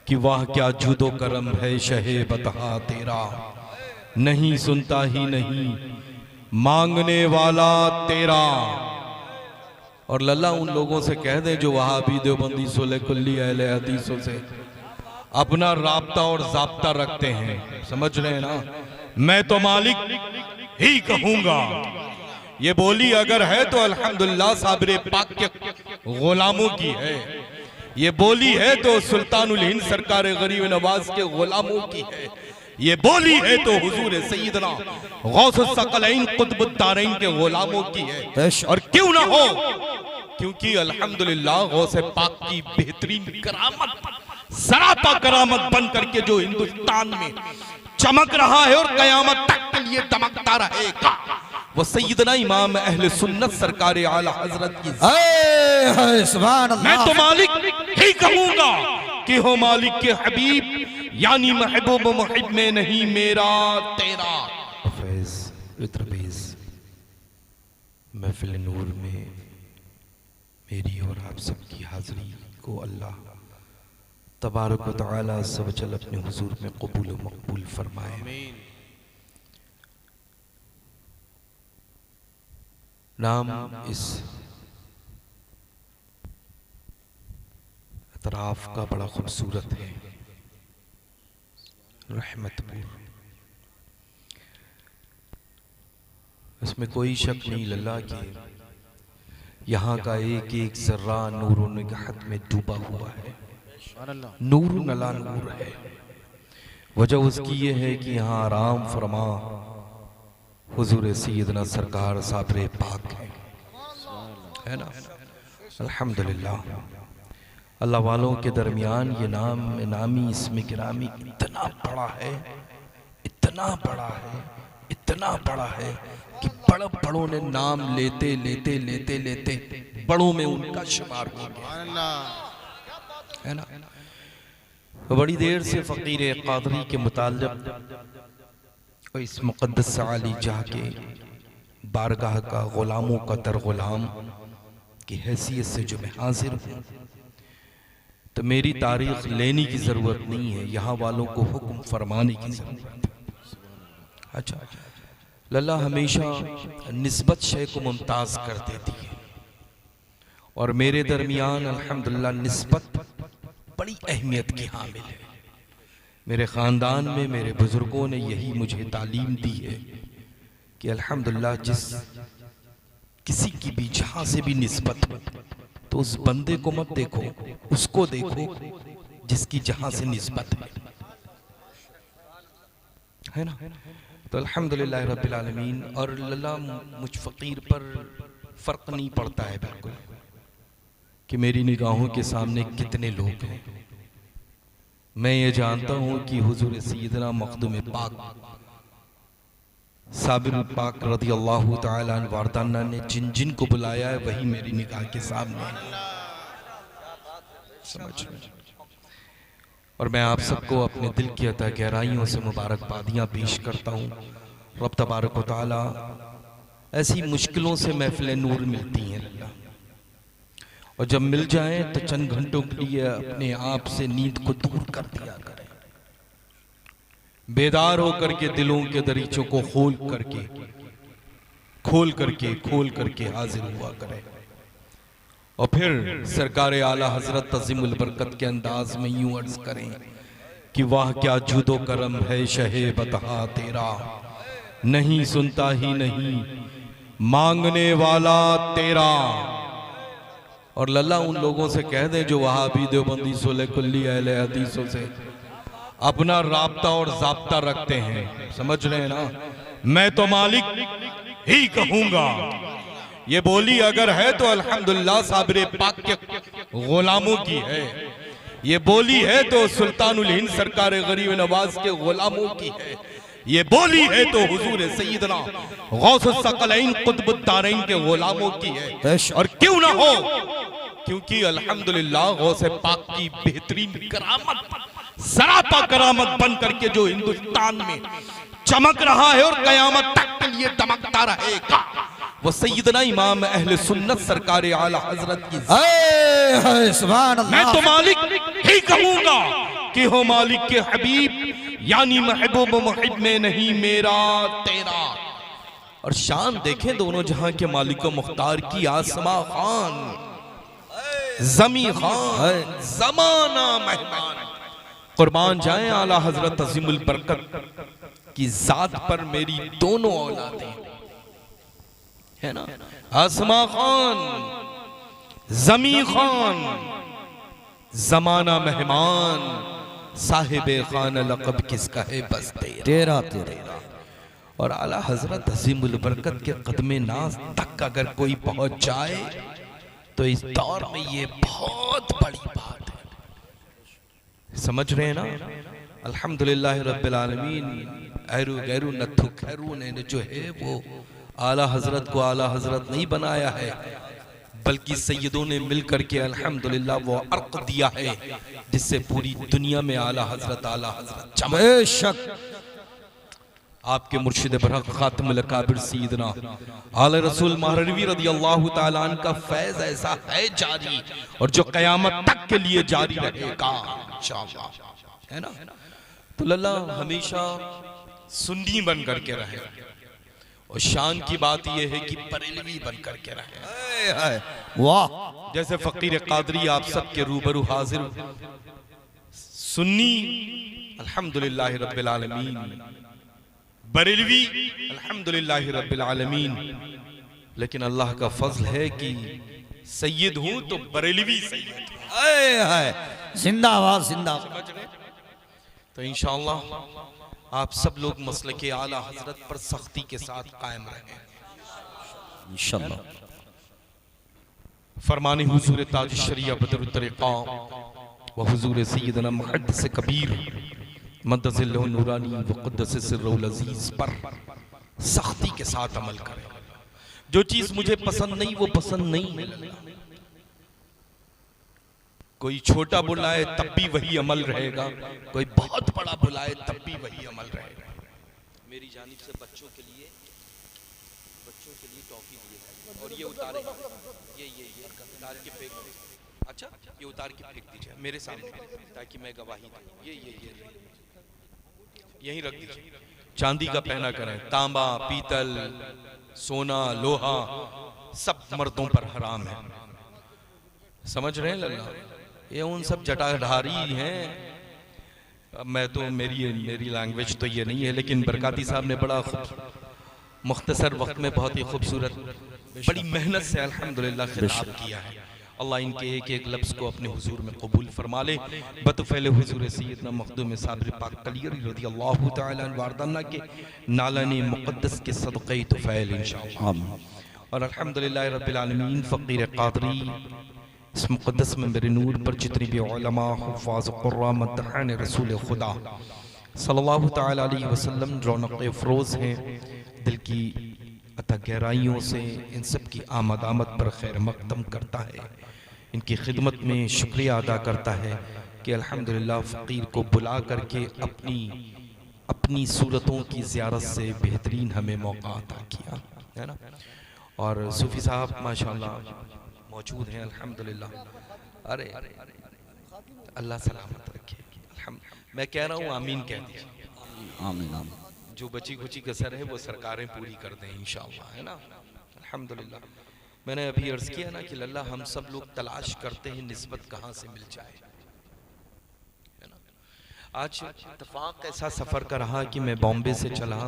कि वाह क्या जुदो करम है शहे बतहा तेरा, नहीं सुनता ही नहीं मांगने वाला तेरा। और लल्ला उन लोगों से कह दे जो वहाबी देवबंदी सोले कुल्ली अहले हदीसों से अपना राब्ता और जाब्ता रखते हैं, समझ रहे हैं ना। मैं तो मालिक ही कहूंगा। ये बोली अगर है तो अल्हम्दुलिल्लाह साबिर पाक के गुलामों की है। ये बोली है तो सुल्तानुल हिंद सरकार गरीब नवाज के गुलामों की है। ये बोली है तो हुजूर सैयदना गौसुस सकलैन कुतुबुद्दारैन के गुलामों की है। और क्यों ना हो, क्योंकि अल्हम्दुलिल्लाह गौसे पाक की बेहतरीन करामत, सरापा करामत बन करके जो हिंदुस्तान में चमक रहा है और कयामत तक के लिए दमकता रहेगा, वो सैयदना इमाम अहले सुन्नत सरकार आला हजरत की। सुभान अल्लाह। मैं तो मालिक ही कहूंगा कि हो मालिक के हबीब, यानी महबूब मुहिब में नहीं मेरा तेरा। महफिल नूर में मेरी और आप सबकी हाजिरी को अल्लाह तबारक व तआला सब चल अपने हुजूर में कबूल व मकबूल फरमाए। नाम इस इतराफ का बड़ा खूबसूरत है, रहमतपुर। इसमें कोई शक नहीं लल्ला कि यहाँ का एक एक जर्रा नूर निगाहत में डूबा हुआ है, नूर नला नूर है। वजह उसकी ये है कि यहाँ आराम फरमा हुजूर सैयदना सरकार साबिर पाक है ना। अल्हम्दुलिल्लाह अल्लाह वालों के दरमियान ये नाम नामी इसमें गिरामी इतना बड़ा है, इतना बड़ा है, इतना बड़ा है कि बड़ों ने नाम लेते लेते लेते लेते बड़ों में उनका शुमार हो गया है ना। तो बड़ी देर से फकीर कादरी के मुताल्लिक़ इस मुक़द्दस आली जाह के बारगाह का गुलामों का दर गुलाम की हैसियत से जो मैं हाजिर हूँ, तो मेरी तारीख लेने की ज़रूरत नहीं है, यहाँ वालों को हुक्म फरमाने की ज़रूरत है। अच्छा, लल्ला हमेशा निस्बत शय को मुमताज़ कर देती है और मेरे दरमियान अल्हम्दुलिल्लाह निस्बत बड़ी अहमियत की हामिल है। मेरे ख़ानदान में मेरे बुज़ुर्गों ने यही मुझे तालीम दी है कि अल्हम्दुलिल्लाह जिस किसी की भी जहाँ से भी निस्बत हो तो उस बंदे को मत देखो, उसको देखो जिसकी जहाँ से निस्बत है ना। तो अल्हम्दुलिल्लाह रब्बिल आलमीन। और लल्ला मुझ फ़कीर पर फ़र्क नहीं पड़ता है बिल्कुल कि मेरी निगाहों के सामने कितने लोग हैं। मैं ये जानता हूँ कि हुजूर सैयदना मखदूम पाक साबिर पाक रज़ी अल्लाह तआला अन्हु वारदाना ने जिन जिन को बुलाया है वही मेरी निगाह के सामने समझ। और मैं आप सबको अपने दिल की अता गहराइयों से मुबारकबादियाँ पेश करता हूँ। रब तबारक व तआला ऐसी मुश्किलों से महफिल नूर मिलती हैं अल्लाह, और जब मिल जाए तो चंद घंटों के लिए अपने आप से नींद को दूर कर दिया करें, बेदार होकर के दिलों के दरीचों को खोल करके हाजिर हुआ करें। और फिर सरकार आला हजरत तज़ीमुल बरकत के अंदाज में यूं अर्ज करें कि वाह क्या जुदो करम है शहे बतहा तेरा, नहीं सुनता ही नहीं मांगने वाला तेरा। और लल्ला उन लोगों से कह दे जो वहाबी देवबंदी सोले कुल्ली अहले हदीसों से अपना राब्ता और जाब्ता रखते हैं, समझ रहे हैं ना। मैं तो मालिक ही कहूंगा। ये बोली अगर है तो अल्हम्दुलिल्लाह साबिर पाक के गुलामों की है। ये बोली है तो सुल्तानुल हिंद सरकार गरीब नवाज के गुलामों की है। ये बोली है तो हुजूर सैयदना गौसुस सकलैन कुतुबुद्दारैन के गुलामों की है। और क्यों ना हो, क्योंकि अल्हम्दुलिल्लाह गौसे पाक की बेहतरीन करामत, सरापा करामत बन करके जो हिंदुस्तान में चमक रहा है और कयामत तक के लिए दमकता रहेगा, वो सैयदना इमाम अहले सुन्नत सरकार आला हजरत की। सुभान अल्लाह। मैं तो मालिक ही कहूंगा के हो मालिक के हबीब, यानी महबूब मुहिब में नहीं मेरा तेरा। और शान देखें दोनों जहां के मालिक व मुख्तार की, आसमा खान जमी खान जमाना मेहमान। कुर्बान जाए आला हजरत अजीमुल बरकत की जात पर मेरी दोनों औलादें, है ना। आसमा खान जमी खान जमाना मेहमान, साहिबे खान लक़ब किसका है बस तेरा तेरा। और आला हजरत अजीमुल बरकत के कदमे नाज तक अगर कोई पहुंच जाए तो इस दौर में ये बहुत बड़ी बात है। समझ रहे हैं ना। अल्हम्दुलिल्लाह रब्बिल आलमीन, ऐरू गैरू नथु खैरू ने जो है वो आला हजरत को आला हजरत नहीं बनाया है, बल्कि सैयदों ने मिलकर के अल्हम्दुलिल्लाह वो अर्क दिया है जिससे पूरी दुनिया में आला हजरत चमक। बेशक आपके मुर्शिद बरहक खातिमुल अकाबिर सैयदना आला रसूल महरवी रदियल्लाहु ताला अन्हु का फैज ऐसा है जारी, और जो कयामत तक के लिए जारी रहेगा इंशाअल्लाह, है ना। तो लल्ला हमेशा सुन्नी बन करके रहे, और शान की बात यह है कि बरेलवी बन करके रहे। वाह, जैसे फकीर कादरी आप सबके रूबरू हाजिर सुन्नी अल्हम्दुलिल्लाह रब्बिल आलमीन, बरेलवी अल्हम्दुलिल्लाह रब्बिल आलमीन। लेकिन अल्लाह का फजल है कि सैयद हूं तो बरेलवी सैयद हूं। जिंदाबाद जिंदाबाद। तो इंशाअल्लाह आप सब लोग मसलके आला हजरत पर सख्ती के साथ कायम रहें इंशाअल्लाह। फरमाने हुजूर ताज शरिया बदरुत तरीक़ा व हुजूर सैयदना मुहद्दिस कबीर मद्दसिल्लहु नूरानी व क़ुद्दस सिर्रुल अज़ीज़ पर सख्ती के साथ अमल करें। जो चीज मुझे पसंद नहीं वो पसंद नहीं है। कोई छोटा बुलाए तब भी वही अमल रहेगा, कोई बहुत बड़ा बुलाए तब भी वही अमल रहेगा। मेरी जानिब से बच्चों के लिए टॉफी दिए और ये उतारे, ये उतार के फेंक दीजिए। अच्छा, ये उतार के फेंक दीजिए मेरे सामने ताकि मैं गवाही दूं। ये यहीं रख दीजिए। चांदी का पहना करें, तांबा पीतल सोना लोहा सब मर्दों पर हराम है। समझ रहे हैं लल्ला, ये उन सब जटाधारी हैं। मैं तो मेरी लैंग्वेज तो ये नहीं है, लेकिन बरकाती साहब ने बड़ा मुख्तसर वक्त में बहुत ही खूबसूरत बड़ी मेहनत से अल्हम्दुलिल्लाह खिताब किया है। अल्लाह इनके एक एक लफ्ज़ को अपने हुजूर में कबूल फरमा ले। बतफ़ैल हुजूर सैयदना मखदूम साबिर पाक कलियरी रज़ियल्लाहु तआला अन्हु वारदाना के नालाने मुक़द्दस के सदक़े तुफ़ैल इंशाअल्लाह। और अल्हम्दुलिल्लाह रब्बिल आलमीन फ़कीर क़ादरी इस मुक़द्दस मंबर नूर पर जितने भी उलमा हुफ़ाज़ क़ुर्रा मद्दहान रसूल खुदा सल्लल्लाहु तआला अलैहि वसल्लम रौनक़ अफ़रोज़ हैं, दिल की अता गहराइयों से इन सब की आमद पर खैर मक़दम करता है। इनकी खिदमत में शुक्रिया अदा करता है कि अल्हम्दुलिल्लाह फ़कीर को बुला करके अपनी सूरतों की ज़ियारत से बेहतरीन हमें मौका अता किया, है ना। और सूफ़ी साहब माशाअल्लाह मौजूद हैं अल्हम्दुलिल्लाह। अरे अल्लाह सलामत रखे। मैं कह रहा हूँ आमीन कह दीजिए। आमीन आमीन। जो बची खुची कसर है वो सरकारें पूरी कर दें इंशाअल्लाह, है ना। अल्हम्दुलिल्लाह। मैंने अभी अर्ज़ किया ना कि लल्ला हम सब लोग तलाश करते हैं निस्बत कहाँ से मिल जाए, है ना। आज इत्तेफाक ऐसा सफ़र का रहा कि मैं बॉम्बे से चला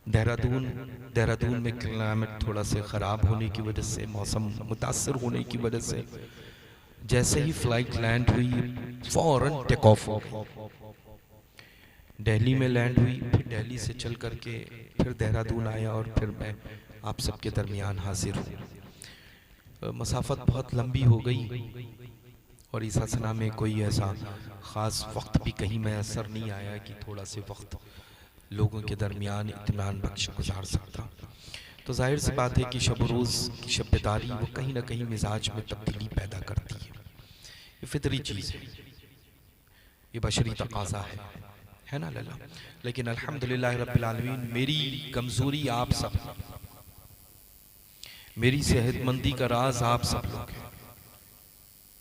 देहरादून में क्लाइमेट थोड़ा से ख़राब होने की वजह से, मौसम मुतासर होने की वजह से जैसे ही फ़्लाइट लैंड हुई फ़ौरन टेक ऑफ हो गई। दिल्ली में लैंड हुई, फिर दिल्ली से चल करके फिर देहरादून आया और फिर मैं आप सबके दरमियान हाजिर हूँ। मसाफत बहुत लंबी हो गई और इस असना में कोई ऐसा ख़ास वक्त भी कहीं मैसर नहीं आया कि थोड़ा से वक्त लोगों के दरमियान इत्मीनान बख्श गुजार सकता। तो जाहिर सी बात है कि शब रोज़ की शब्बेदारी वो कहीं ना कहीं मिजाज में तब्दीली पैदा करती है। ये फितरी चीज़ है, ये बशरी तकाज़ा है ना लल्ला। लेकिन अल्हम्दुलिल्लाह रब्बिल आलमीन मेरी कमज़ोरी आप सब, मेरी सेहतमंदी का राज आप सब लोग हैं।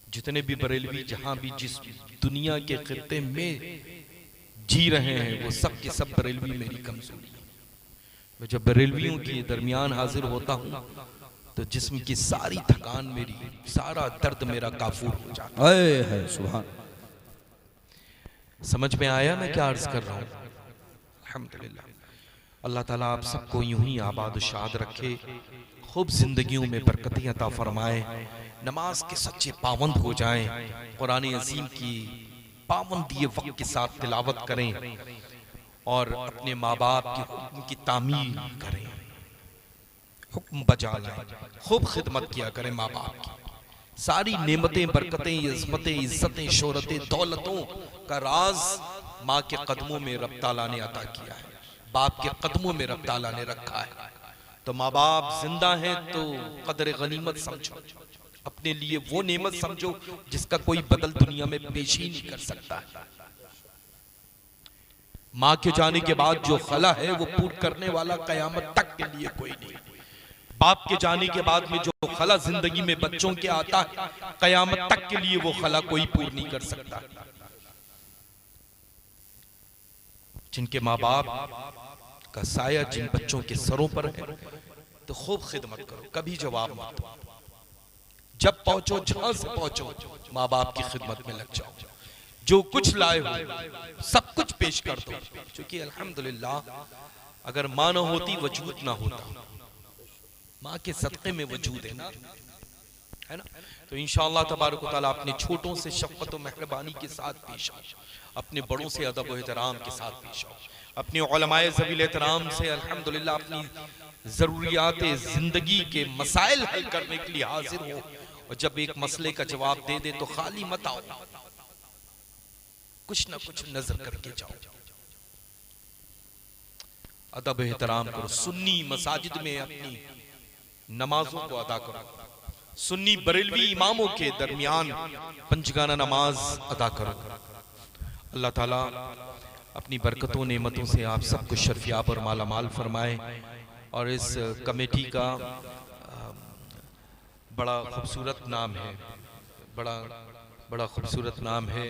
जितने भी बरेलवी जहां भी जिस दुनिया के खित्ते में जी रहे हैं वो सब के सब बरेलवी मेरी कमजोरी है। मैं जब बरेलवियों के दरमियान हाजिर होता हूँ तो जिस्म की सारी थकान मेरी, सारा दर्द मेरा काफूर हो जाता है। सुभान। समझ में आया मैं क्या अर्ज कर रहा हूँ? अल्हम्दुलिल्लाह। अल्लाह ताला आप सबको यूं ही आबाद शाद रखे, खूब जिंदगियों में बरकतें अता फरमाए, नमाज के सच्चे पाबंद हो जाएं, कुरान अजीम की पाबंदी वक्त के साथ तिलावत करें और अपने माँ बाप के हुक्म की तामील करें, हुक्म बजा लाएं, खूब खिदमत किया करें माँ बाप की। सारी नेमतें, बरकतें, इज़्ज़तें, इज्जतें, शोहरतें, दौलतों का राज माँ के कदमों में रब ताला ने अता किया है, बाप के कदमों में रब ताला ने रखा है। तो माँ बाप जिंदा हैं तो कदर गनीमत समझो, अपने लिए वो नेमत समझो जिसका कोई बदल दुनिया में पेश ही नहीं कर सकता। माँ के जाने के बाद जो खला है वो पूर्ण करने वाला कयामत तक के लिए कोई नहीं। बाप के जाने के बाद में जो खला जिंदगी में बच्चों के आता है, कयामत तक के लिए वो खला कोई पूर्ण नहीं कर सकता। जिनके माँ बाप का साया जिन बच्चों के सरों पर है तो खूब खिदमत करो, कभी जवाब मत दो। जब पहुंचो, जहां से पहुंचो, माँ बाप की खिदमत में लग जाओ। जो कुछ लाए हो सब कुछ पेश कर दो, क्योंकि अल्हम्दुलिल्लाह अगर माँ न होती वजूद ना होता, माँ के सदक़े में वजूद है ना, है ना। तो इंशाअल्लाह तबारक व तआला अपने छोटों से शफ़क़त और मेहरबानी के साथ पेश आओ, अपने बड़ों से अदब और एहतराम के साथ पेश आओ, अपने उलमाए ज़वील एहतराम से अल्हम्दुलिल्लाह अपनी ज़रूरियात ज़िंदगी के मसाइल हल करने के लिए हाजिर हो। और जब एक मसले का जवाब दे दे तो खाली मत आओ, कुछ ना कुछ नजर करके जाओ, अदब एहतराम करो। सुन्नी मसाजिद में अपनी नमाजों को अदा करो, सुन्नी बरेलवी इमामों के दरमियान पंचगाना नमाज अदा करो। अल्लाह ताला अपनी बरकतों नेमतों से आप सबको शर्फियाब और मालामाल फरमाए। और इस कमेटी का बड़ा खूबसूरत नाम है, बड़ा खूबसूरत नाम है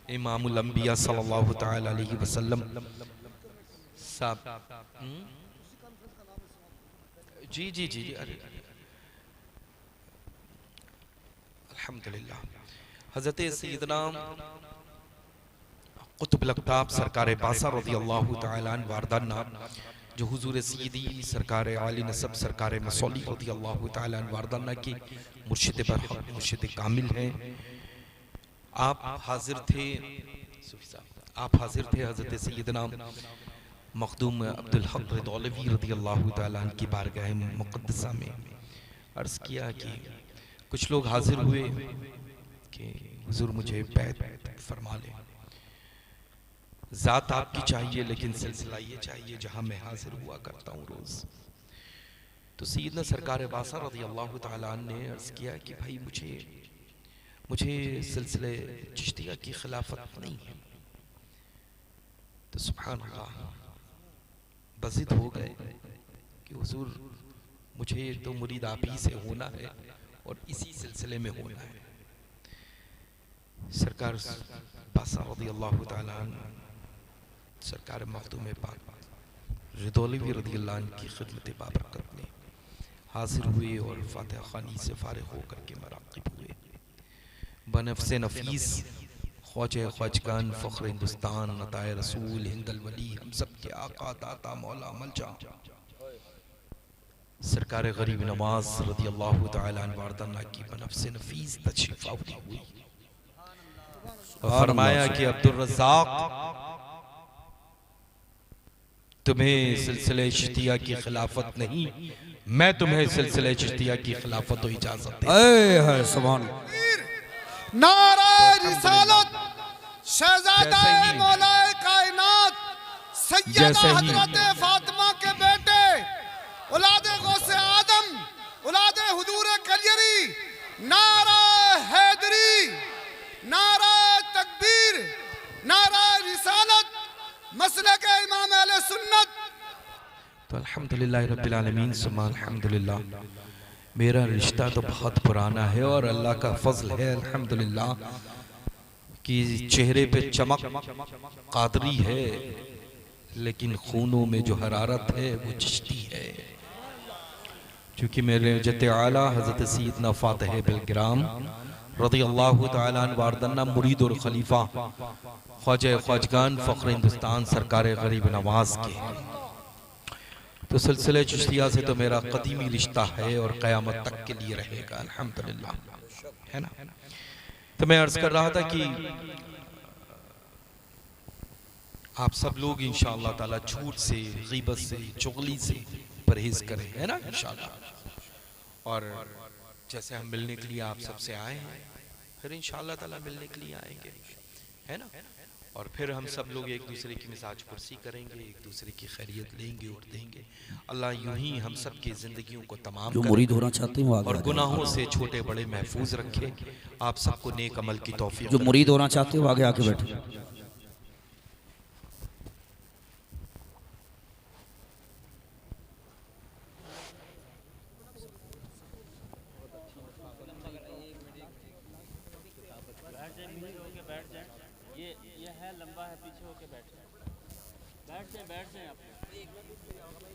इमामुल अंबिया सल्लल्लाहु तआला अलैहि वसल्लम साहब। जी जी जी, अरे अल्हम्दुलिल्लाह। हज़रत सैयदना कुतुबुल अक़ताब सरकार बासा रज़ियल्लाहु तआला अन्हु वारदाना, जो हुजूर सय्यदी सरकार आली नसब सरकार मसौली रज़ियल्लाहु तआला अन्हु वारदाना की मुर्शिद बरहक, मुर्शिद कामिल हैं। आप हाजिर थे, आप हाजिर थे हज़रत सैयदना मखदूम अब्दुल हक रिदौलवी रज़ियल्लाहु तआला अन्हु की बारगाह मुक़द्दसा में अर्ज़ किया कि कुछ लोग हाजिर हुए कि हुजूर मुझे बैत फरमा लें, ज़ात आपकी चाहिए लेकिन सिलसिला ये चाहिए जहाँ मैं हाजिर हुआ करता हूँ रोज़। तो सैयदना सरकार बासा रज़ियल्लाहु तआला अन्हु ने अर्ज़ किया कि भाई मुझे सिलसिले चिश्तिया की खिलाफत नहीं है। तो सुभान अल्लाह, बज़िद हो गए कि हुजूर मुझे तो मुरीद आप ही से होना है और इसी सिलसिले में होना है। सरकार बासा रज़ियल्लाहु तआला अन्हु सरकार मखदूम पाक रिदौलवी रज़ियल्लाहु अन्हु की खिदमत बाबरकत में हाजिर हुए और फातिहा ख़ानी से फारिग होकर के मराक़िब हुए। बनफ़्से नफ़ीस ख्वाजा ख्वाजगान फ़ख्र हिंदुस्तान अताए रसूल हिंदल वली हम सब के आका दाता मौला मलजा सरकार गरीब नवाज रज़ियल्लाहु तआला अन्हु वारदाना की बनफ़्से नफ़ीस तशरीफ़ आवरी हुई और फरमाया कि अब्दुल रज़्ज़ाक़ तुम्हें सिलसिले चिश्तिया की खिलाफत नहीं, मैं तुम्हें सिलसिले चिश्तिया की खिलाफत और इजाजत है। सुभान। नारा रिसालत शहजादा मौलाए कायनात सैयदा हज़रत फातिमा के बेटे औलादे गौसे आदम औलादे हुजूर कलियरी, नारा हैदरी, नारा तकबीर, नारा रिसालत, मसलक इमाम अहले सुन्नत। तो अल्हम्दुलिल्लाह रब्बिल आलमीन सुम्मा अल्हम्दुलिल्लाह। मेरा रिश्ता तो बहुत पुराना है और अल्लाह का फजल है अल्हम्दुलिल्लाह कि चेहरे पे चमक कादरी है, लेकिन खूनों में जो हरारत है वो चिश्ती है। क्योंकि मेरे जत आला हज़रत सैयदना फातिह बिलग्राम रज़ियल्लाहु तआला अन्हु वारदन्ना मुरीद और खलीफा ख्वाजा ख्वाजगान फ़ख्र हिंदुस्तान सरकार गरीब नवाज के, तो सिलसिले चिश्तिया से तो मेरा कदीमी रिश्ता है और क़यामत तक के लिए रहेगा अल्हम्दुलिल्लाह, है ना। तो मैं अर्ज़ कर रहा था कि आप सब लोग इंशाअल्लाह ताला झूठ से, गीबत से, चुगली से परहेज करें, है ना इंशाअल्लाह। और जैसे हम मिलने के लिए आप सबसे आए हैं, फिर इंशाअल्लाह ताला मिलने के लिए आएंगे, है ना। और फिर हम सब लोग एक दूसरे की मिजाज कुर्सी करेंगे, एक दूसरे की खैरियत लेंगे और देंगे। अल्लाह यूं ही हम सब की जिंदगियों को तमाम जो मुरीद होना चाहते हैं वो आगे और आ जाएं। गुनाहों से छोटे बड़े महफूज रखे। आप सबको नेक अमल की तौफीक जो मुरीद होना चाहते हैं वो आगे आके बैठे। ये है लंबा है, पीछे होके बैठ जाए आप।